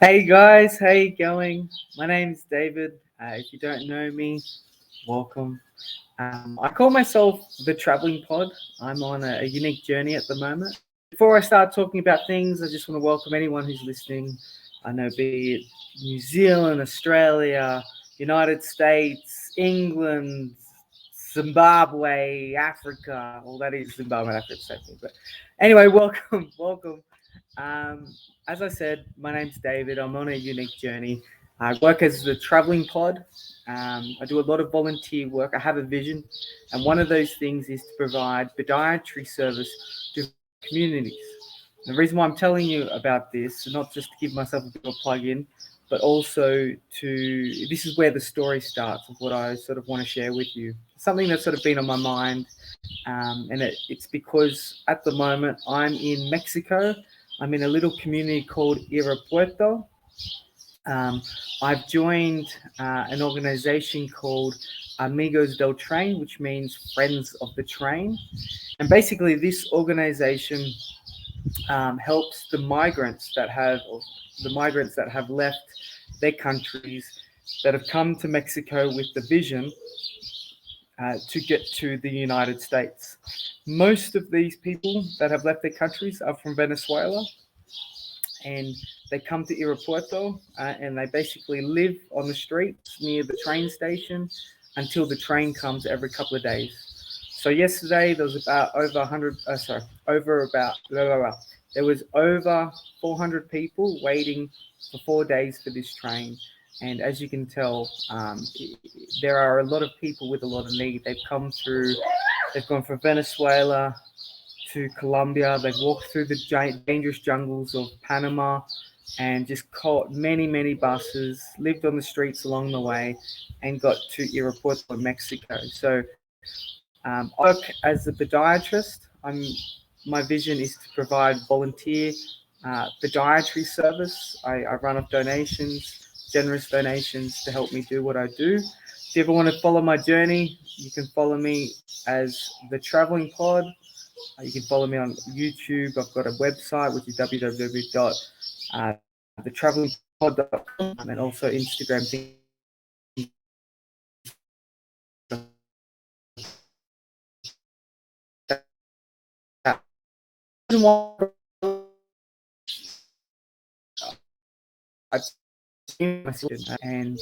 Hey guys, how you going? My name's David. If you don't know me, welcome. I call myself the Traveling Pod. I'm on a unique journey at the moment. Before I start talking about things, I just want to welcome anyone who's listening. I know, be it New Zealand, Australia, United States, England, Zimbabwe, Africa. Well, that is Zimbabwe, Africa, same thing. But anyway, welcome, welcome. Um, as I said, my name's David. I'm on a unique journey. I work as the traveling pod. I do a lot of volunteer work. I have a vision, and one of those things is to provide podiatry service to communities. The reason why I'm telling you about this, not just to give myself a bit of a plug in, but also this is where the story starts of what I sort of want to share with you. Something that's sort of been on my mind, it's because at the moment I'm in Mexico. I'm in a little community called Irapuato. Um, I've joined an organization called Amigos del Train, which means Friends of the Train. And basically, this organization helps the migrants that have left their countries, that have come to Mexico with the vision to get to the United States. Most of these people that have left their countries are from Venezuela, and they come to Irapuato and they basically live on the streets near the train station until the train comes every couple of days. So yesterday there was about over 100, over about, blah, blah, blah. There was over 400 people waiting for 4 days for this train. And as you can tell, there are a lot of people with a lot of need. They've gone from Venezuela to Colombia. They've walked through the dangerous jungles of Panama and just caught many, many buses, lived on the streets along the way, and got to Irapuato, Mexico. So I work as a podiatrist. My vision is to provide volunteer podiatry service. I run off donations, generous donations to help me do what I do. If you ever want to follow my journey, you can follow me as the Traveling Pod. You can follow me on YouTube. I've got a website, which is www.thetravelingpod.com, and also Instagram. And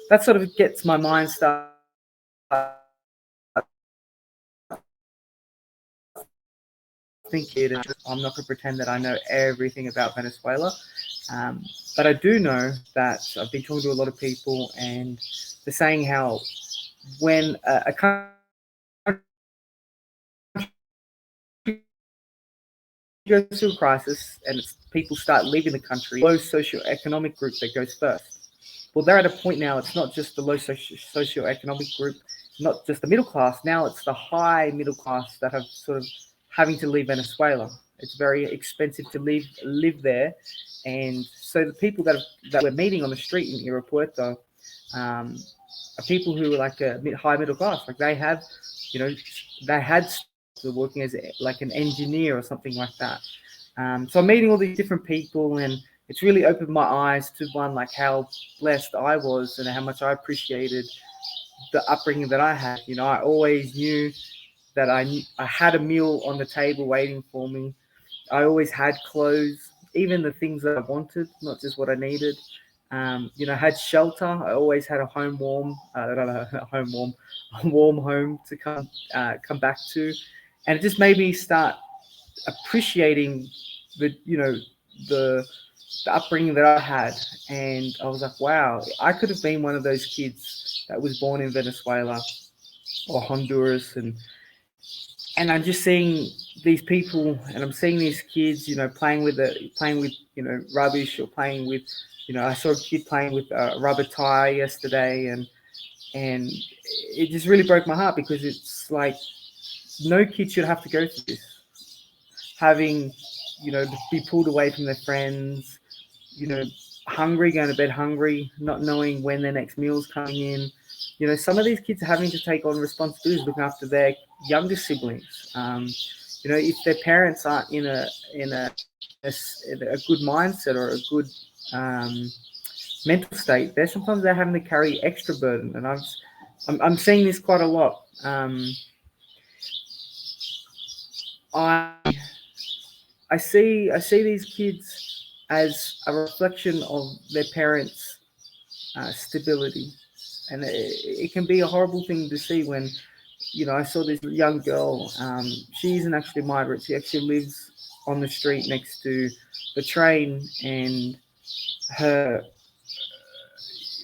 that sort of gets my mind started thinking. I'm not going to pretend that I know everything about Venezuela, but I do know that I've been talking to a lot of people, and they're saying how when a country goes through a crisis and people start leaving the country, low socioeconomic group that goes first. Well, they're at a point now. It's not just the low socioeconomic group, not just the middle class. Now it's the high middle class that have sort of having to leave Venezuela. It's very expensive to live there, and so the people that we're meeting on the street in Irapuato are people who are like a high middle class. Like you know, they had working as like an engineer or something like that. So I'm meeting all these different people, and it's really opened my eyes to one, like how blessed I was and how much I appreciated the upbringing that I had. I always knew that I had a meal on the table waiting for me. I always had clothes, even the things that I wanted, not just what I needed. I had shelter. I always had a home warm, a home warm, a warm home to come back to, and it just made me start appreciating the the the upbringing that I had, and I was like, wow, I could have been one of those kids that was born in Venezuela or Honduras, and I'm just seeing these people, and I'm seeing these kids, playing with rubbish, or playing with, I saw a kid playing with a rubber tire yesterday, and it just really broke my heart, because it's like no kid should have to go through this, having, be pulled away from their friends, you know, hungry, going to bed hungry, not knowing when their next meal's coming in. Some of these kids are having to take on responsibilities, looking after their younger siblings. If their parents aren't in a good mindset or a good mental state, they're sometimes they're having to carry extra burden, and I'm seeing this quite a lot. I I see these kids as a reflection of their parents' stability, and it can be a horrible thing to see when I saw this young girl. She isn't actually migrant. She actually lives on the street next to the train, and her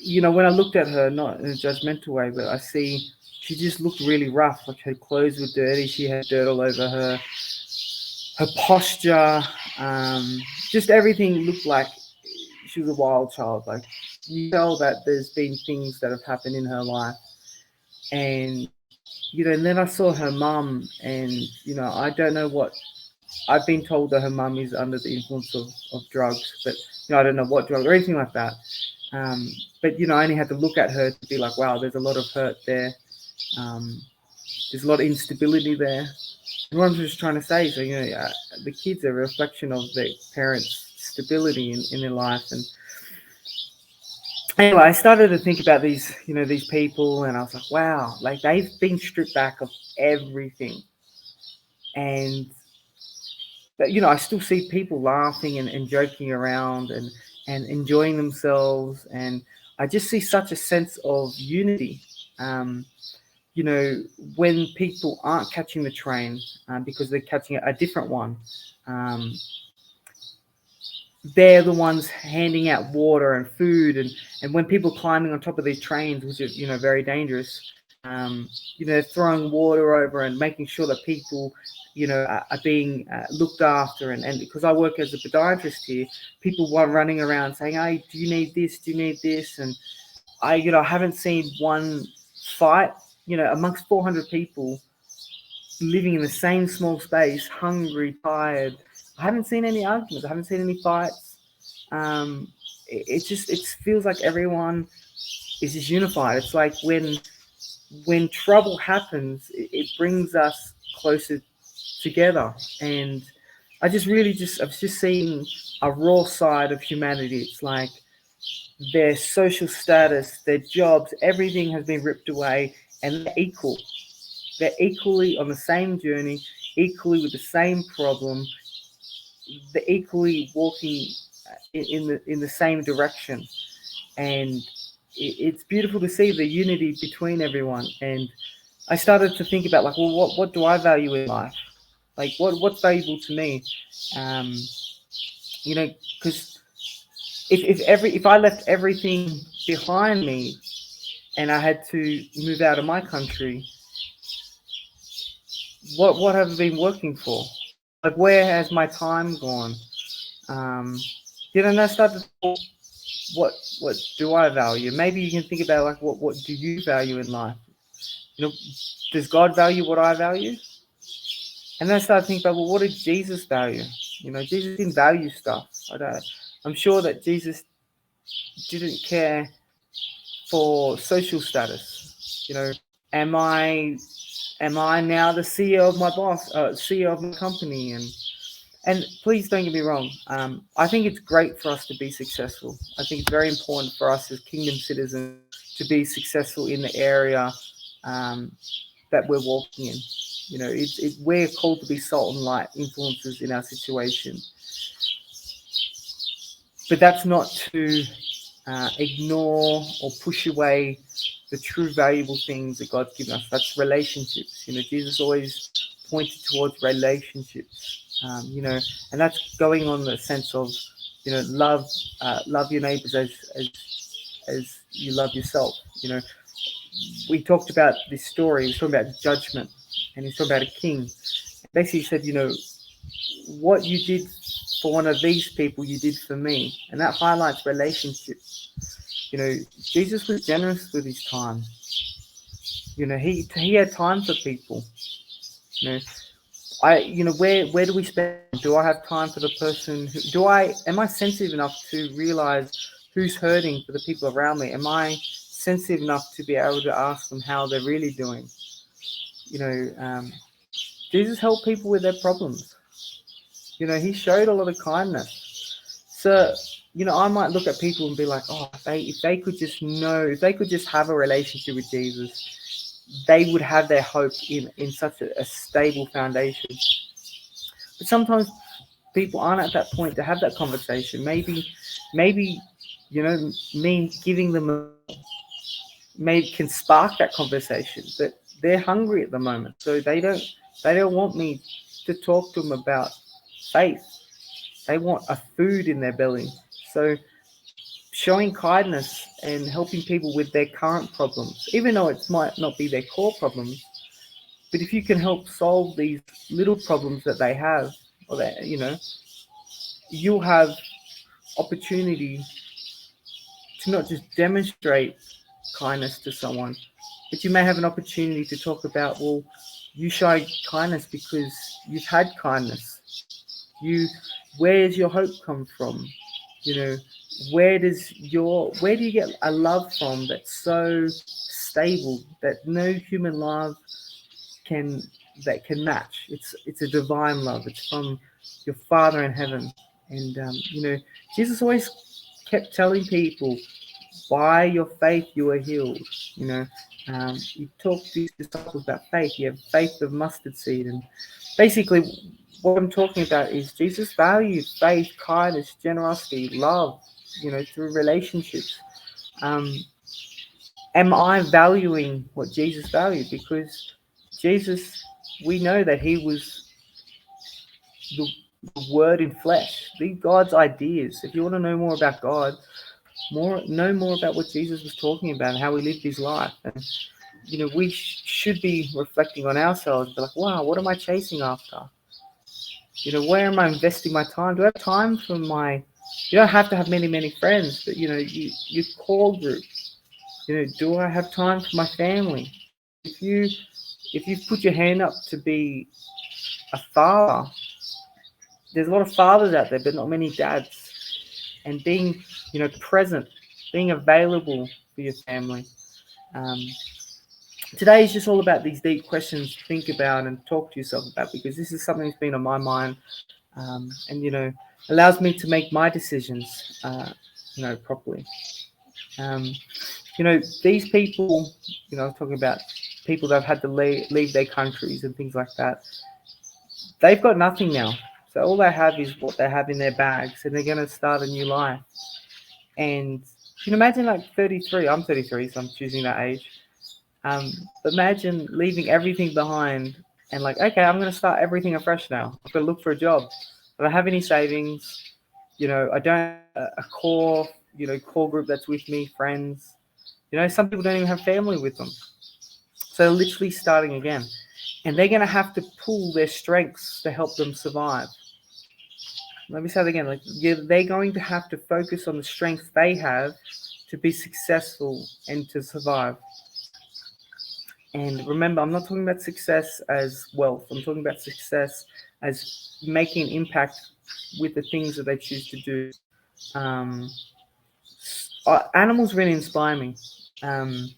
when I looked at her, not in a judgmental way, but I see she just looked really rough. Like her clothes were dirty. She had dirt all over her posture, just everything looked like she was a wild child. Like you tell that there's been things that have happened in her life, and and then I saw her mum, and I don't know what. I've been told that her mum is under the influence of drugs, but I don't know what drug or anything like that. Um, but I only had to look at her to be like, wow, there's a lot of hurt there. Um, there's a lot of instability there. And what I'm just trying to say is, the kids are a reflection of their parents' stability in their life. And anyway, I started to think about these people, and I was like, wow, like they've been stripped back of everything. And but I still see people laughing and joking around and enjoying themselves, and I just see such a sense of unity. Um, you know, when people aren't catching the train because they're catching a different one, um, they're the ones handing out water and food, and when people are climbing on top of these trains, which is very dangerous, um, throwing water over and making sure that people are being looked after, and because I work as a podiatrist here, people were running around saying, hey, do you need this, do you need this? And I haven't seen one fight amongst 400 people living in the same small space, hungry, tired. I haven't seen any arguments. I haven't seen any fights. It feels like everyone is just unified. It's like when trouble happens, it brings us closer together. And I've just seen a raw side of humanity. It's like their social status, their jobs, everything has been ripped away, and they're equal. They're equally on the same journey, equally with the same problem. They're equally walking in the same direction, and it's beautiful to see the unity between everyone. And I started to think about like, well, what do I value in life? Like, what's valuable to me? Um, because if I left everything behind me and I had to move out of my country, what have I been working for? Like, where has my time gone? Um, and I started to think, what do I value? Maybe you can think about like what do you value in life? Does God value what I value? And then I started thinking about, well, what did Jesus value? Jesus didn't value stuff. I'm sure that Jesus didn't care for social status. Am I now the CEO of my boss, CEO of my company? And please don't get me wrong. I think it's great for us to be successful. I think it's very important for us as kingdom citizens to be successful in the area um, that we're walking in. We're called to be salt and light influences in our situation. But that's not to ignore or push away the true valuable things that God's given us. That's relationships. Jesus always pointed towards relationships. And that's going on the sense of, love your neighbors as you love yourself. We talked about this story. He was talking about judgment, and he's talking about a king. Basically, he said, what you did for one of these people, you did for me, and that highlights relationships. Jesus was generous with his time. He had time for people. Where do we spend? Do I have time for the person? Am I sensitive enough to realize who's hurting for the people around me? Am I sensitive enough to be able to ask them how they're really doing? Jesus helped people with their problems. He showed a lot of kindness. So, I might look at people and be like, oh, if they could just know, if they could just have a relationship with Jesus, they would have their hope in such a stable foundation. But sometimes people aren't at that point to have that conversation. Maybe, me giving them a meal maybe can spark that conversation. But they're hungry at the moment, so they don't want me to talk to them about faith. They want a food in their belly. So showing kindness and helping people with their current problems, even though it might not be their core problems, but if you can help solve these little problems that they have, or that you'll have opportunity to not just demonstrate kindness to someone, but you may have an opportunity to talk about, well, you showed kindness because you've had kindness. You, where does your hope come from? You know, where do you get a love from that's so stable that no human love can can match? It's a divine love. It's from your Father in heaven, and Jesus always kept telling people, by your faith you are healed. You talk to these disciples about faith. You have faith of mustard seed, and basically, what I'm talking about is Jesus valued faith, kindness, generosity, love. Through relationships. Um, am I valuing what Jesus valued? Because Jesus, we know that he was the, the Word in flesh, God's ideas. If you want to know more about God, know more about what Jesus was talking about and how he lived his life. And we should be reflecting on ourselves, be like, wow, what am I chasing after? Where am I investing my time? Do I have time for my? You don't have to have many friends, but your core group. Do I have time for my family? If you've put your hand up to be a father, there's a lot of fathers out there, but not many dads. And being present, being available for your family. Um, Today is just all about these deep questions to think about and talk to yourself about, because this is something that's been on my mind, and allows me to make my decisions properly. um, these people, I'm talking about people that have had to leave their countries and things like that. They've got nothing now, so all they have is what they have in their bags, and they're going to start a new life. And you can imagine, like, 33. I'm 33, so I'm choosing that age. But imagine leaving everything behind and, like, okay, I'm going to start everything afresh now. I've got to look for a job. I don't have any savings. I don't have a core, core group that's with me, friends. Some people don't even have family with them. So literally starting again. And they're going to have to pull their strengths to help them survive. Let me say that again. Like, they're going to have to focus on the strengths they have to be successful and to survive. And remember, I'm not talking about success as wealth. I'm talking about success as making an impact with the things that they choose to do. Um, Animals really inspire me. I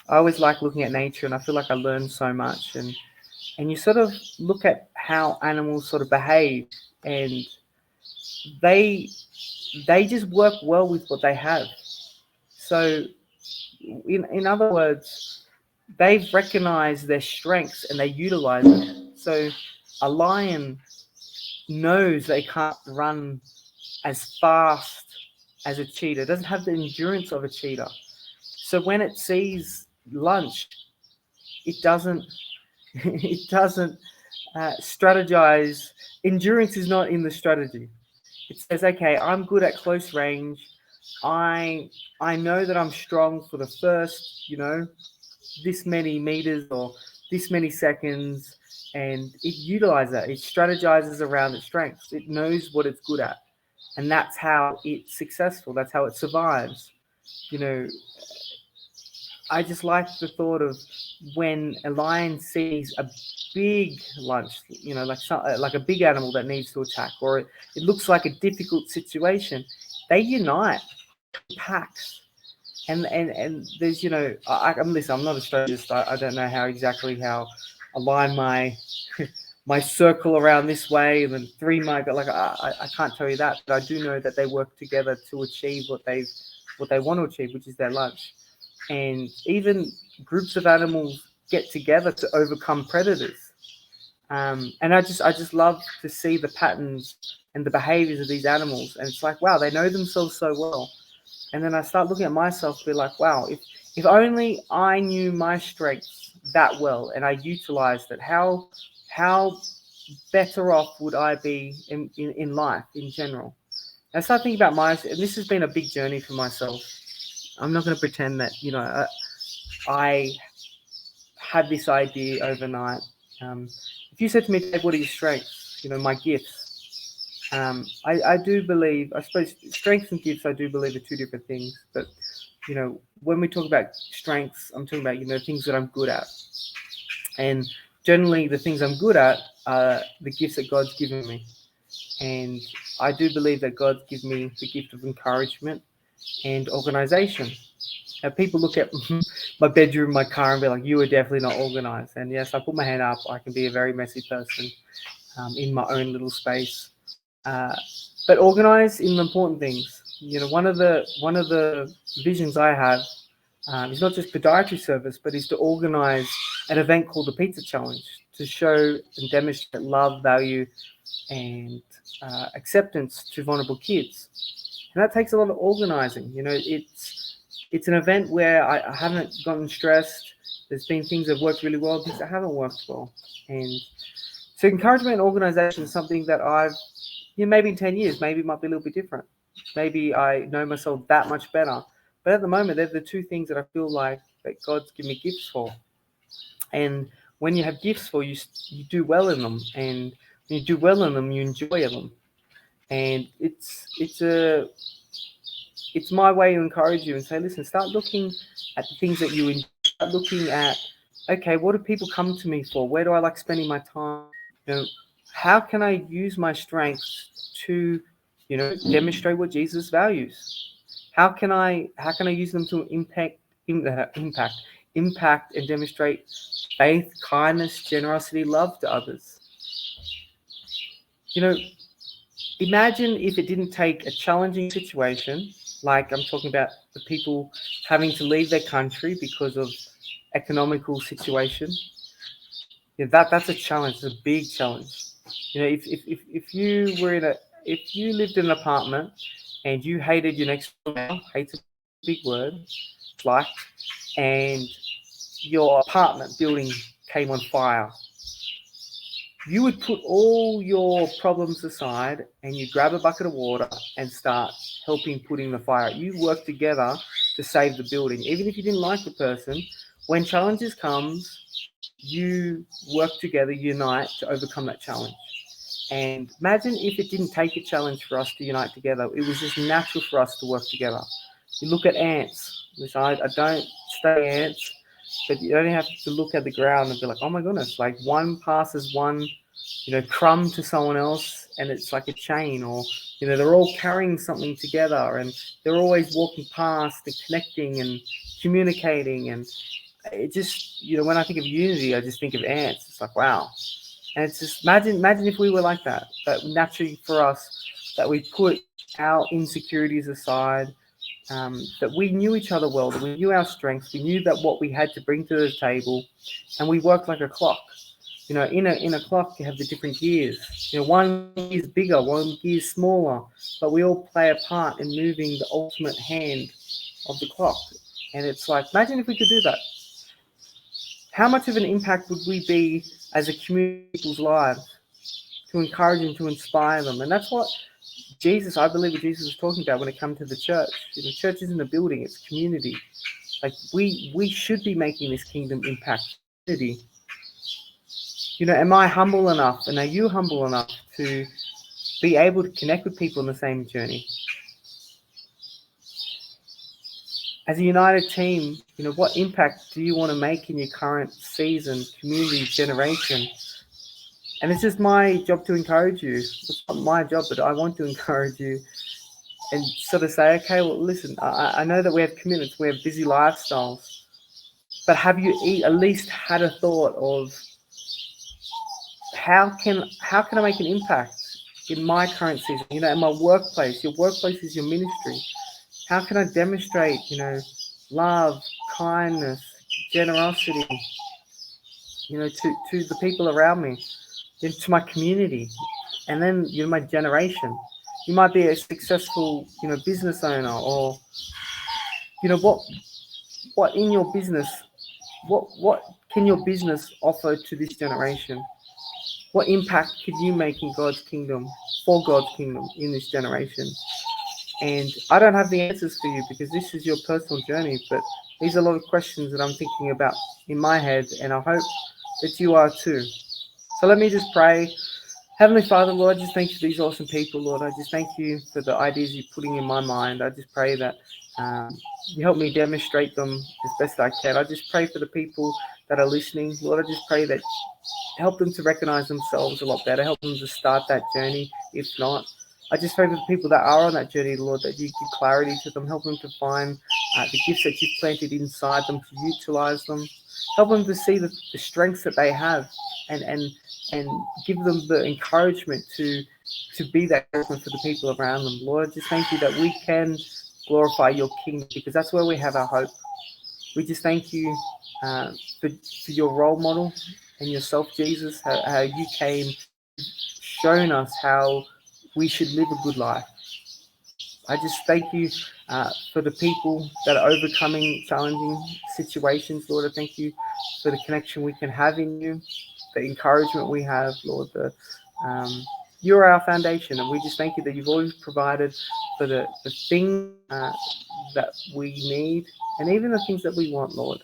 always like looking at nature, and I feel like I learn so much. And you sort of look at how animals sort of behave, and they just work well with what they have. So, in other words, they've recognized their strengths and they utilize them. So a lion knows they can't run as fast as a cheetah. It doesn't have the endurance of a cheetah. So when it sees lunch, it doesn't it doesn't strategize. Endurance is not in the strategy. It says, okay, I'm good at close range. I know that I'm strong for the first, this many meters or this many seconds, and it utilizes that. It strategizes around its strengths. It knows what it's good at, and that's how it's successful. That's how it survives. You know, I just like the thought of when a lion sees a big lunch, like a big animal that needs to attack, or it looks like a difficult situation. They unite in packs. And there's I'm listen. I'm not a strategist. I don't know how a lion my circle around this way, and then three might go like I can't tell you that, but I do know that they work together to achieve what they want to achieve, which is their lunch. And even groups of animals get together to overcome predators. And I just love to see the patterns and the behaviors of these animals, and it's like, wow, they know themselves so well. And then I start looking at myself, be like, wow, if only I knew my strengths that well and I utilized it, how better off would I be in life in general? And I start thinking about and this has been a big journey for myself. I'm not going to pretend that, I had this idea overnight. If you said to me, Dave, what are your strengths? My gifts. I do believe, I suppose, strengths and gifts, I do believe are two different things. But, when we talk about strengths, I'm talking about, things that I'm good at. And generally, the things I'm good at are the gifts that God's given me. And I do believe that God's given me the gift of encouragement and organization. Now, people look at my bedroom, my car, and be like, you are definitely not organized. And yes, I put my hand up. I can be a very messy person in my own little space. But organize in the important things. One of the visions I have is not just podiatry service, but is to organize an event called the Pizza Challenge to show and demonstrate love, value, and acceptance to vulnerable kids. And that takes a lot of organizing. It's an event where I haven't gotten stressed. There's been things that have worked really well, things that haven't worked well. And so encouragement and organization is something that maybe in 10 years, maybe it might be a little bit different. Maybe I know myself that much better. But at the moment, they're the two things that I feel like that God's given me gifts for. And when you have gifts for, you do well in them. And when you do well in them, you enjoy them. And it's my way to encourage you and say, listen, start looking at the things that you enjoy. Start looking at, okay, what do people come to me for? Where do I like spending my time? How can I use my strengths to, demonstrate what Jesus values? How can I use them to impact and demonstrate faith, kindness, generosity, love to others? Imagine if it didn't take a challenging situation, like I'm talking about the people having to leave their country because of economical situation. That's a challenge. It's a big challenge. If you lived in an apartment and you hated your next door neighbor, hate's a big word, like, and your apartment building came on fire, you would put all your problems aside and you grab a bucket of water and start helping putting the fire. You work together to save the building. Even if you didn't like the person, when challenges comes, you work together, unite to overcome that challenge. And imagine if it didn't take a challenge for us to unite together. It was just natural for us to work together. You look at ants, which I don't study ants, but you only have to look at the ground and be like, oh my goodness, like one passes one, crumb to someone else, and it's like a chain, or, they're all carrying something together, and they're always walking past and connecting and communicating. And it just, when I think of unity, I just think of ants. It's like, wow. And it's just, imagine if we were like that naturally for us, that we put our insecurities aside, that we knew each other well, that we knew our strengths, we knew that what we had to bring to the table, and we worked like a clock. In a clock, you have the different gears. One gear is bigger, one gear is smaller, but we all play a part in moving the ultimate hand of the clock. And it's like, imagine if we could do that. How much of an impact would we be as a community in people's lives to encourage and to inspire them? And that's what I believe what Jesus was talking about when it comes to the church. Church isn't a building, it's community. Like we should be making this kingdom impact community. Am I humble enough, and are you humble enough to be able to connect with people on the same journey? As a united team, what impact do you want to make in your current season, community, generation? And it's just my job to encourage you. It's not my job, but I want to encourage you and sort of say, okay, well, listen, I know that we have commitments, we have busy lifestyles, but have you at least had a thought of how can I make an impact in my current season? In my workplace. Your workplace is your ministry. How can I demonstrate, love, kindness, generosity, to the people around me, to my community, and then my generation. You might be a successful, business owner, or what in your business, what can your business offer to this generation? What impact could you make in God's kingdom, for God's kingdom in this generation? And I don't have the answers for you because this is your personal journey, but these are a lot of questions that I'm thinking about in my head, and I hope that you are too. So let me just pray. Heavenly Father, Lord, I just thank you for these awesome people, Lord. I just thank you for the ideas you're putting in my mind. I just pray that you help me demonstrate them as best I can. I just pray for the people that are listening, Lord. I just pray that help them to recognize themselves a lot better. Help them to start that journey, if not. I just pray for the people that are on that journey, Lord, that you give clarity to them. Help them to find the gifts that you've planted inside them, to utilize them. Help them to see the strengths that they have, and give them the encouragement to be that encouragement for the people around them. Lord, I just thank you that we can glorify your kingdom, because that's where we have our hope. We just thank you for your role model and yourself, Jesus, how you came, shown us how we should live a good life. I just thank you for the people that are overcoming challenging situations, Lord. I thank you for the connection we can have in you, the encouragement we have, Lord. You're our foundation, and we just thank you that you've always provided for the things that we need, and even the things that we want, Lord.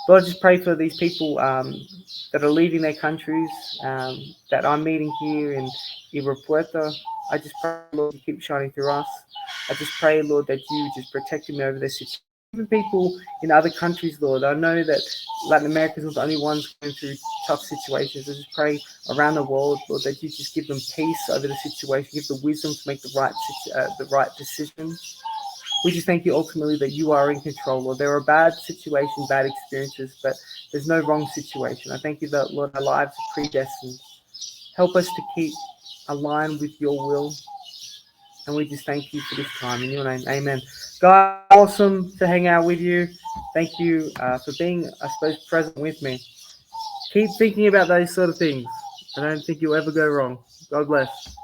Lord, I just pray for these people that are leaving their countries, that I'm meeting here in Irapuato. I just pray, Lord, you keep shining through us. I just pray, Lord, that you just protect me over their situation. Even people in other countries, Lord. I know that Latin Americans are the only ones going through tough situations. I just pray around the world, Lord, that you just give them peace over the situation, give the wisdom to make the right decisions. We just thank you ultimately that you are in control, Lord. There are bad situations, bad experiences, but there's no wrong situation. I thank you that, Lord, our lives are predestined. Help us to keep aligned with your will. And we just thank you for this time. In your name, amen. God, awesome to hang out with you. Thank you for being, I suppose, present with me. Keep thinking about those sort of things. I don't think you'll ever go wrong. God bless.